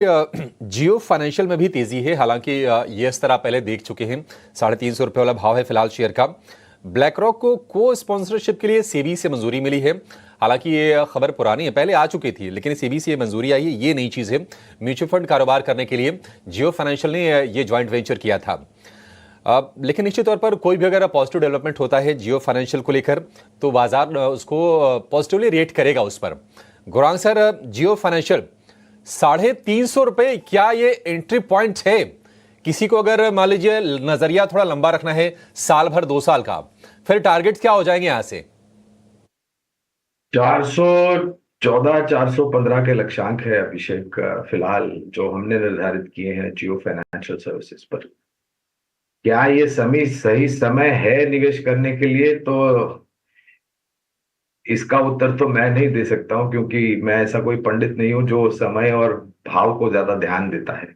जियो financial में भी तेजी है। हालांकि ये इस तरह पहले देख चुके हैं। 350 रुपये वाला भाव है फिलहाल शेयर का। ब्लैक रॉक को स्पॉन्सरशिप के लिए सेबी से मंजूरी मिली है। हालांकि ये खबर पुरानी है, पहले आ चुकी थी, लेकिन सेबी से ये मंजूरी आई है। ये नई चीज है। म्यूचुअल फंड कारोबार करने के लिए जियो फाइनेंशियल ने ये ज्वाइंट वेंचर किया था। लेकिन निश्चित तौर पर कोई भी अगर पॉजिटिव डेवलपमेंट होता है जियो फाइनेंशियल को लेकर तो बाजार उसको पॉजिटिवली रेट करेगा उस पर। गौरांग सर, जियो फाइनेंशियल 350 रुपए, क्या ये एंट्री पॉइंट है? किसी को अगर मान लीजिए नजरिया थोड़ा लंबा रखना है, साल भर 2 साल का, फिर टारगेट क्या हो जाएंगे यहां से? 414 415 के लक्ष्यांक है अभिषेक, फिलहाल जो हमने निर्धारित किए हैं जियो फाइनेंशियल सर्विसेज पर। क्या ये सही समय है निवेश करने के लिए? तो इसका उत्तर तो मैं नहीं दे सकता हूं, क्योंकि मैं ऐसा कोई पंडित नहीं हूं जो समय और भाव को ज्यादा ध्यान देता है।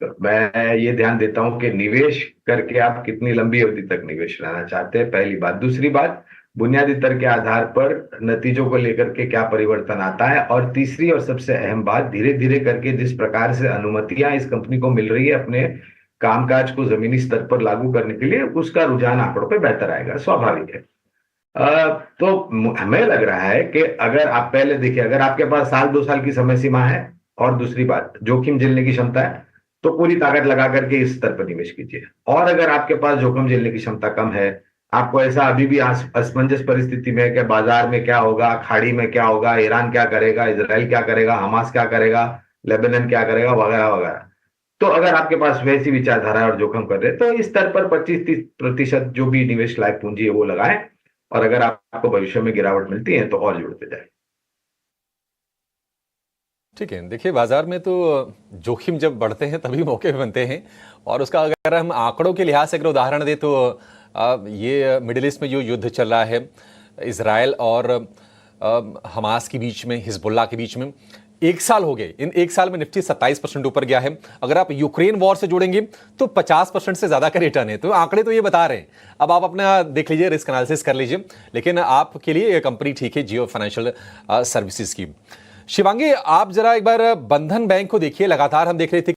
तो मैं ये ध्यान देता हूं कि निवेश करके आप कितनी लंबी अवधि तक निवेश रहना चाहते हैं, पहली बात। दूसरी बात, बुनियादी दर के आधार पर नतीजों को लेकर के क्या परिवर्तन आता है, और तीसरी और सबसे अहम बात, धीरे धीरे करके जिस प्रकार से अनुमतियां इस कंपनी को मिल रही है अपने कामकाज को जमीनी स्तर पर लागू करने के लिए, उसका रुझान आंकड़ों पे बेहतर आएगा, स्वाभाविक है। तो हमें लग रहा है कि अगर आप पहले देखिए, अगर आपके पास साल 2 साल की समय सीमा है और दूसरी बात जोखिम झेलने की क्षमता है, तो पूरी ताकत लगा करके इस स्तर पर निवेश कीजिए। और अगर आपके पास जोखिम झेलने की क्षमता कम है, आपको ऐसा अभी भी असमंजस परिस्थिति में कि बाजार में क्या होगा, खाड़ी में क्या होगा, ईरान क्या करेगा, इसराइल क्या करेगा, हमास क्या करेगा, लेबनान क्या करेगा, वगैरह वगैरह, तो अगर आपके पास वैसी विचारधारा और जोखिम कर रहे, तो इस स्तर पर 25-30% जो भी निवेश लायक पूंजी है वो लगाएं। और अगर आपको भविष्य में गिरावट मिलती है तो और जुड़ते जाए। ठीक है, देखिए बाजार में तो जोखिम जब बढ़ते हैं तभी मौके भी बनते हैं। और उसका अगर हम आंकड़ों के लिहाज से अगर उदाहरण दें तो ये मिडिल ईस्ट में जो युद्ध चल रहा है इसराइल और हमास के बीच में, हिजबुल्लाह के बीच में, 1 साल हो गए। इन 1 साल में निफ्टी 27% ऊपर गया है। अगर आप यूक्रेन वॉर से जोड़ेंगे तो 50% से ज्यादा का रिटर्न है। तो आंकड़े तो ये बता रहे हैं। अब आप अपना देख लीजिए, रिस्क एनालिसिस कर लीजिए। लेकिन आपके लिए ये कंपनी ठीक है, जियो फाइनेंशियल सर्विसेज की। शिवांगी, आप जरा एक बार बंधन बैंक को देखिए। लगातार हम देख रहे थे